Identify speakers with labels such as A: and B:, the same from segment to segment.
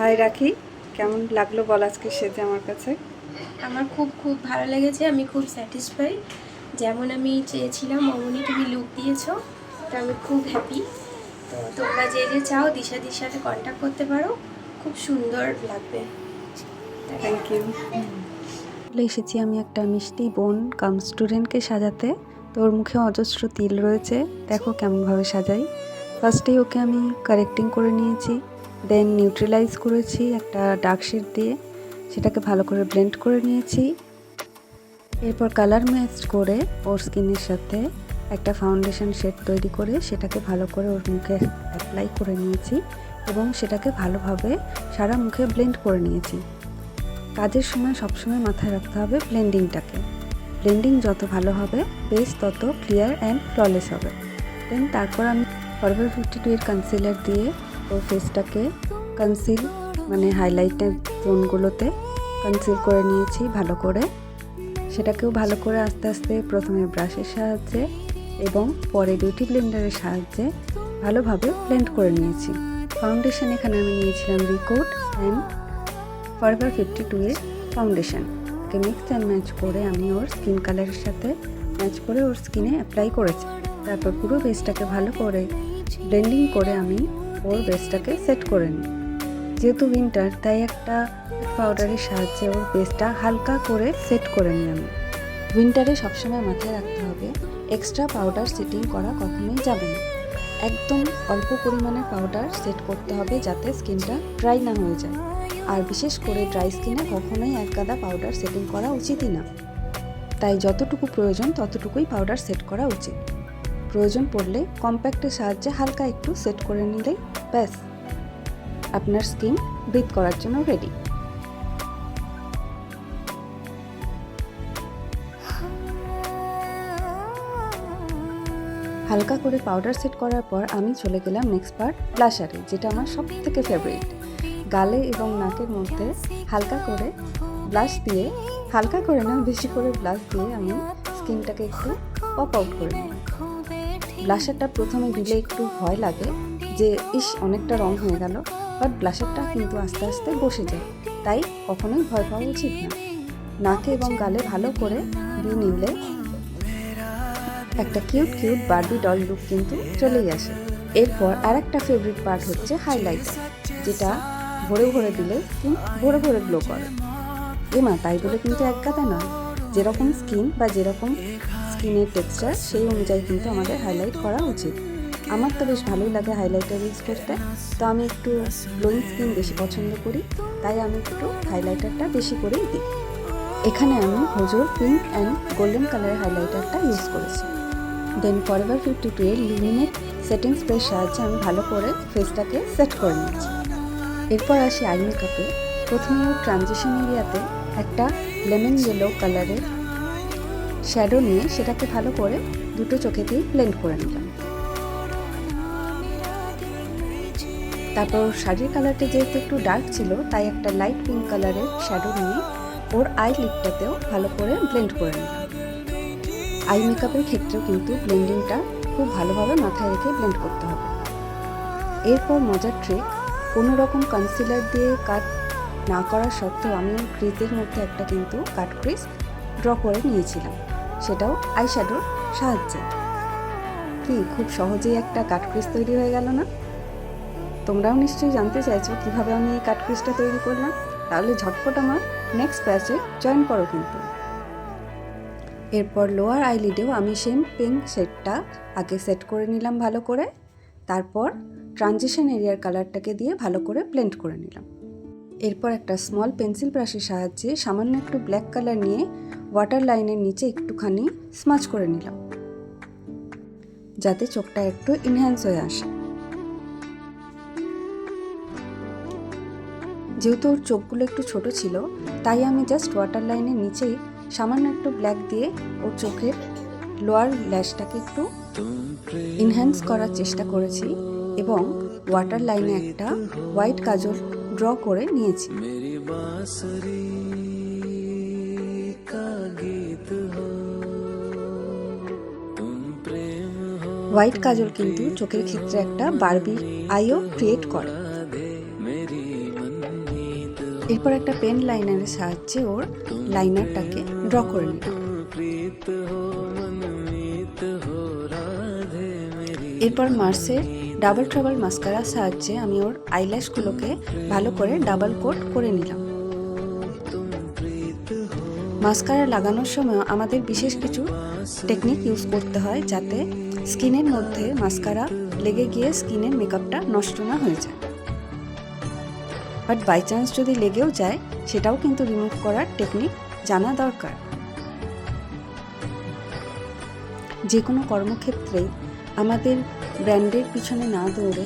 A: High রাখি, কেমন লাগলো বল আজকে সেজে আমার কাছে?
B: আমার খুব খুব ভালো লেগেছে। আমি খুব স্যাটিসফাই। যেমন আমি চেয়েছিলাম অমনি তুমি লুক দিয়েছো, তো আমি খুব হ্যাপি। তো তোমরা যে যে চাও দিশাদির সাথে কন্ট্যাক্ট করতে পারো, খুব সুন্দর লাগবে।
A: Thank you. চলে এসেছি আমি একটা মিষ্টি বোন কাম স্টুডেন্টকে সাজাতে। তো ওর মুখে অজস্র তিল রয়েছে, দেখো কেমনভাবে সাজাই। ফার্স্টেই ওকে আমি কারেক্টিং করে নিয়েছি, দেন নিউট্রালাইজ করেছি একটা ডার্ক শেড দিয়ে, সেটাকে ভালো করে ব্লেন্ড করে নিয়েছি। এরপর কালার ম্যাচ করে ওর স্কিনের সাথে একটা ফাউন্ডেশন শেড তৈরি করে সেটাকে ভালো করে ওর মুখে অ্যাপ্লাই করে নিয়েছি এবং সেটাকে ভালোভাবে সারা মুখে ব্লেন্ড করে নিয়েছি। কাজের সময় সবসময় মাথায় রাখতে হবে ব্লেন্ডিংটাকে। ব্লেন্ডিং যত ভালো হবে বেস তত ক্লিয়ার অ্যান্ড ফ্ললেস হবে। দেন তারপর আমি ফরএভার 52 এর কনসিলার দিয়ে ওর ফেসটাকে কনসিল মানে হাইলাইটের জোনগুলোতে কনসিল করে নিয়েছি ভালো করে। সেটাকেও ভালো করে আস্তে আস্তে প্রথমে ব্রাশের সাহায্যে এবং পরে বিউটি ব্লেন্ডারের সাহায্যে ভালোভাবে ব্লেন্ড করে নিয়েছি। ফাউন্ডেশন এখানে আমি নিয়েছিলাম রিকোড অ্যান্ড ফরএভার 52 এর foundation. Okay mix and match করে আমি ওর স্কিন কালারের সাথে ম্যাচ করে ওর স্কিনে অ্যাপ্লাই করেছি। তারপর পুরো বেসটাকে ভালো করে ব্লেন্ডিং করে আমি ওর বেসটাকে সেট করে নিই। যেহেতু উইন্টার তাই একটা পাউডারের সাহায্যে ওর বেসটা হালকা করে সেট করে নিই আমি। উইন্টারে সবসময় মাথায় রাখতে হবে এক্সট্রা পাউডার সেটিং করা কখনোই যাবে না। একদম অল্প পরিমাণে পাউডার সেট করতে হবে যাতে স্কিনটা ড্রাই না হয়ে যায়। আর বিশেষ করে ড্রাই স্কিনে কখনোই এক গাদা পাউডার সেটিং করা উচিতই না। তাই যতটুকু প্রয়োজন ততটুকুই পাউডার সেট করা উচিত। প্রয়োজন পড়লে কম্প্যাক্টের সাহায্যে হালকা একটু সেট করে নিলেই ব্যাস আপনার স্কিন ব্রিথ করার জন্য রেডি। হালকা করে পাউডার সেট করার পর আমি চলে গেলাম নেক্সট পার্ট ব্লাশারে, যেটা আমার সব থেকে ফেভারিট। গালে এবং নাকের মধ্যে হালকা করে ব্লাশ দিয়ে, হালকা করে না বেশি করে ব্লাশ দিয়ে আমি স্কিনটাকে একটু পপ আউট করে নিই। ব্লাশারটা প্রথমে দিলে একটু ভয় লাগে যে ইস অনেকটা রং হয়ে গেল, বাট ব্লাশারটা কিন্তু আস্তে আস্তে বসে যায়, তাই কখনোই ভয় পাওয়া উচিত না। নাকে এবং গালে ভালো করে দিয়ে নিলে একটা cute cute Barbie doll look কিন্তু চলেই আসে। এরপর আর একটা ফেভারিট পার্ট হচ্ছে হাইলাইটার, যেটা ভরে ভরে দিলে স্কিন ভরে ভরে গ্লো করে। এমা তাই বলে কিন্তু এক গাদা নয়, যেরকম স্কিন বা যেরকম স্কিনের টেক্সচার সেই অনুযায়ী কিন্তু আমাদের হাইলাইট করা উচিত। আমার তো বেশ ভালোই লাগে হাইলাইটার ইউজ করতে, তো আমি একটু গ্লোয়িং স্কিন বেশি পছন্দ করি, তাই আমি একটু হাইলাইটারটা বেশি করেই দিই। এখানে আমি হোজোর পিঙ্ক অ্যান্ড গোল্ডেন কালারের হাইলাইটারটা ইউজ করেছি। দেন ফরএভার 52 এর লুমিনেট সেটিং স্প্রের সাহায্যে আমি ভালো করে ফেসটাকে সেট করে নিয়েছি। এরপর আসি আই মেকআপে। প্রথমে ওর ট্রানজিশন এরিয়াতে একটা লেমন ইয়েলো কালারের শ্যাডো নিয়ে সেটাকে ভালো করে দুটো চোখেতেই ব্লেন্ড করে নিলাম। তারপর শাড়ির কালারটা যেহেতু একটু ডার্ক ছিল, তাই একটা লাইট পিঙ্ক কালারের শ্যাডো নিয়ে ওর আই লিডটাতেও ভালো করে ব্লেন্ড করে নিলাম। আই মেকআপের ক্ষেত্রেও কিন্তু ব্লেন্ডিংটা খুব ভালোভাবে মাথায় রেখে ব্লেন্ড করতে হবে। এরপর মজার ট্রিক, কোনো রকম কনসিলার দিয়ে কাট না করা সত্ত্বেও আমি ক্রিজের মধ্যে একটা কিন্তু কাট ক্রিজ ড্র করে নিয়েছিলাম, সেটাও আই শ্যাডোর সাহায্যে। কি খুব সহজেই একটা কাট ক্রিজ তৈরি হয়ে গেল না? তোমরাও নিশ্চয়ই জানতে চাইছো কীভাবে আমি এই কাট ক্রিজটা তৈরি করলাম? তাহলে ঝটপট আমার নেক্সট ব্যাচে জয়েন করো কিন্তু। এরপর লোয়ার আইলিডেও আমি সেম পিঙ্ক শেডটা আগে সেট করে নিলাম ভালো করে, তারপর ট্রানজিশন এরিয়ার কালারটাকে দিয়ে ভালো করে ব্লেন্ড করে নিলাম। এরপর একটা স্মল পেন্সিল ব্রাশের সাহায্যে সামান্য একটু ব্ল্যাক কালার নিয়ে ওয়াটার লাইনের নিচে একটুখানি স্মাচ করে নিলাম, যাতে চোখটা একটু ইনহ্যান্স হয়ে আসে। যেহেতু ওর চোখগুলো একটু ছোট ছিল, তাই আমি জাস্ট ওয়াটার লাইনের নিচেই সামান্য একটু ব্ল্যাক দিয়ে ওর চোখের লোয়ার ল্যাশটাকে একটু ইনহ্যান্স করার চেষ্টা করেছি এবং ওয়াটার লাইনে একটা হোয়াইট কাজল ড্র করে নিয়েছি। হোয়াইট কাজল কিন্তু চোখের ক্ষেত্রে একটা বারবি আইও ক্রিয়েট করে। এরপর একটা পেন লাইনারের সাহায্যে ওর লাইনারটাকে ড্র করে নিলাম। এরপর মার্সের ডাবল ট্রাবল মাস্কারার সাহায্যে আমি ওর আইল্যাশগুলোকে ভালো করে ডাবল কোট করে নিলাম। মাস্কারা লাগানোর সময় আমাদের বিশেষ কিছু টেকনিক ইউজ করতে হয় যাতে স্কিনের মধ্যে মাস্কারা লেগে গিয়ে স্কিনের মেকআপটা নষ্ট না হয়ে যায়। বাট বাই চান্স যদি লেগেও যায় সেটাও কিন্তু রিমুভ করার টেকনিক জানা দরকার। যে কোনো কর্মক্ষেত্রেই আমাদের ব্র্যান্ডের পিছনে না দৌড়ে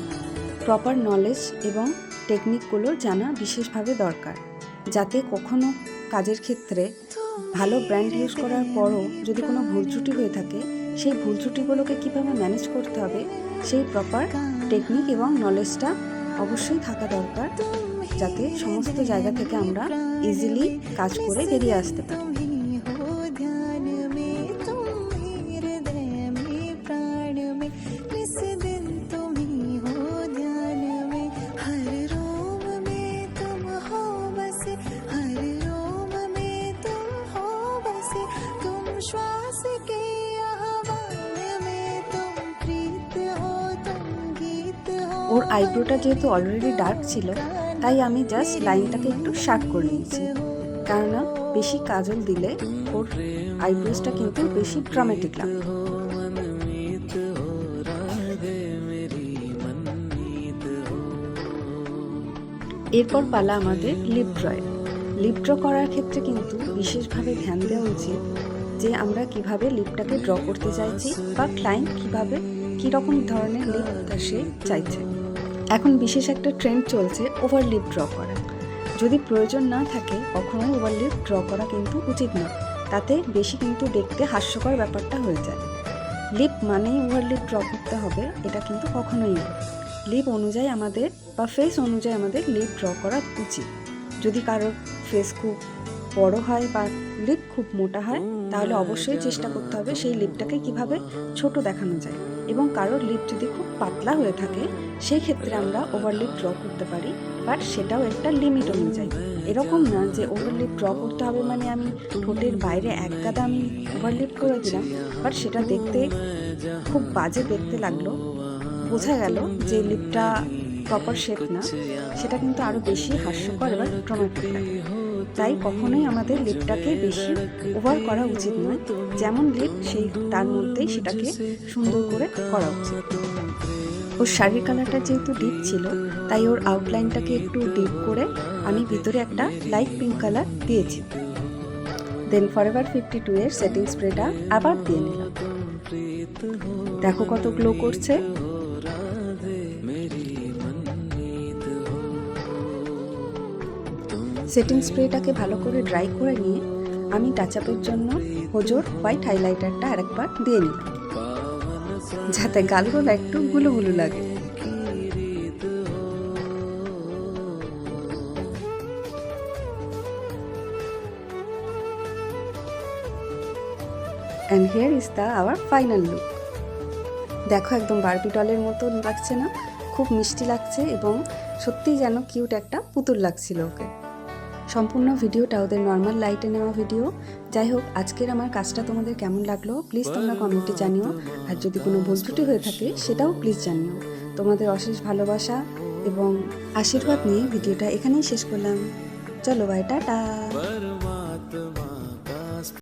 A: প্রপার নলেজ এবং টেকনিকগুলো জানা বিশেষভাবে দরকার, যাতে কখনো কাজের ক্ষেত্রে ভালো ব্র্যান্ড ইউজ করার পরও যদি কোনো ভুল ত্রুটি হয়ে থাকে সেই ভুল ত্রুটিগুলোকে কীভাবে ম্যানেজ করতে হবে সেই প্রপার টেকনিক এবং নলেজটা অবশ্যই থাকা দরকার, যাতে সমস্ত জায়গা থেকে আমরা ইজিলি কাজ করে বেরিয়ে আসতে পারি। ওর আইব্রোটা যেহেতু অলরেডি ডার্ক ছিল তাই আমি জাস্ট লাইনটাকে একটু শার্প করে নিয়েছি, কেননা বেশি কাজল দিলে ওর আইব্রোসটা কিন্তু বেশি ড্রামেটিক লাগে। এরপর পালা আমাদের লিপ ড্রয়ের। লিপ ড্র করার ক্ষেত্রে কিন্তু বিশেষভাবে ধ্যান দেওয়া উচিত যে আমরা কিভাবে লিপটাকে ড্র করতে চাইছি বা ক্লায়েন্ট কিভাবে কীরকম ধরনের লিপ সে চাইছে। এখন বিশেষ একটা ট্রেন্ড চলছে ওভার লিপ ড্র করা। যদি প্রয়োজন না থাকে কখনোই ওভার লিপ ড্র করা কিন্তু উচিত নয়, তাতে বেশি কিন্তু দেখতে হাস্যকর ব্যাপারটা হয়ে যায়। লিপ মানেই ওভার লিপ ড্র করতে হবে এটা কিন্তু কখনোই না। লিপ অনুযায়ী আমাদের বা ফেস অনুযায়ী আমাদের লিপ ড্র করা উচিত। যদি কারোর ফেস খুব বড় হয় বা লিপ খুব মোটা হয় তাহলে অবশ্যই চেষ্টা করতে হবে সেই লিপটাকে কিভাবে ছোট দেখানো যায়, এবং কারোর লিপ যদি খুব পাতলা হয়ে থাকে সেই ক্ষেত্রে আমরা ওভার লিপ ড্র করতে পারি, বাট সেটাও একটা লিমিট অনুযায়ী। এরকম না যে ওভার লিপ ড্র করতে হবে মানে আমি ঠোঁটের বাইরে এক গাদা আমি ওভার লিপ করে দিলাম, বাট সেটা দেখতে খুব বাজে দেখতে লাগলো, বোঝা গেল যে লিপটা প্রপার শেপ না, সেটা কিন্তু আরও বেশি হাস্যকর এবার ড্রামাটিক লাগে। তাই কখনোই আমাদের লিপটাকে বেশি ওভার করা উচিত নয়, যেমন লিপ সেই তার মধ্যেই সেটাকে সুন্দর করে করা উচিত। ওর শাড়ির কালারটা যেহেতু ডিপ ছিল তাই ওর আউটলাইনটাকে একটু ডিপ করে আমি ভিতরে একটা লাইট পিঙ্ক কালার দিয়েছি। দেন ফরএভার 52 এর সেটিং স্প্রেটা আবার দিয়ে নিলাম। দেখো কত গ্লো করছে। সেটিং স্প্রেটাকে ভালো করে ড্রাই করে নিয়ে আমি টাচ আপের জন্য হোজোর হোয়াইট হাইলাইটারটা আরেকবার দিয়ে নিলাম, যাতে গালগুলো একটু গুলো গুলো লাগে। And here is our final look. দেখো একদম বারবি ডলের মতো লাগছে না? খুব মিষ্টি লাগছে এবং সত্যিই যেন কিউট একটা পুতুল লাগছিল ওকে। সম্পূর্ণ ভিডিওটা ওদের নর্মাল লাইটে নেওয়া ভিডিও। যাই হোক, আজকের আমার কাজটা তোমাদের কেমন লাগলো প্লিজ তোমরা কমেন্টে জানিও, আর যদি কোনো ভুল ত্রুটি হয়ে থাকে সেটাও প্লিজ জানিও। তোমাদের অশেষ ভালোবাসা এবং আশীর্বাদ নিয়ে ভিডিওটা এখানেই শেষ করলাম। চলো বাই, টাটা।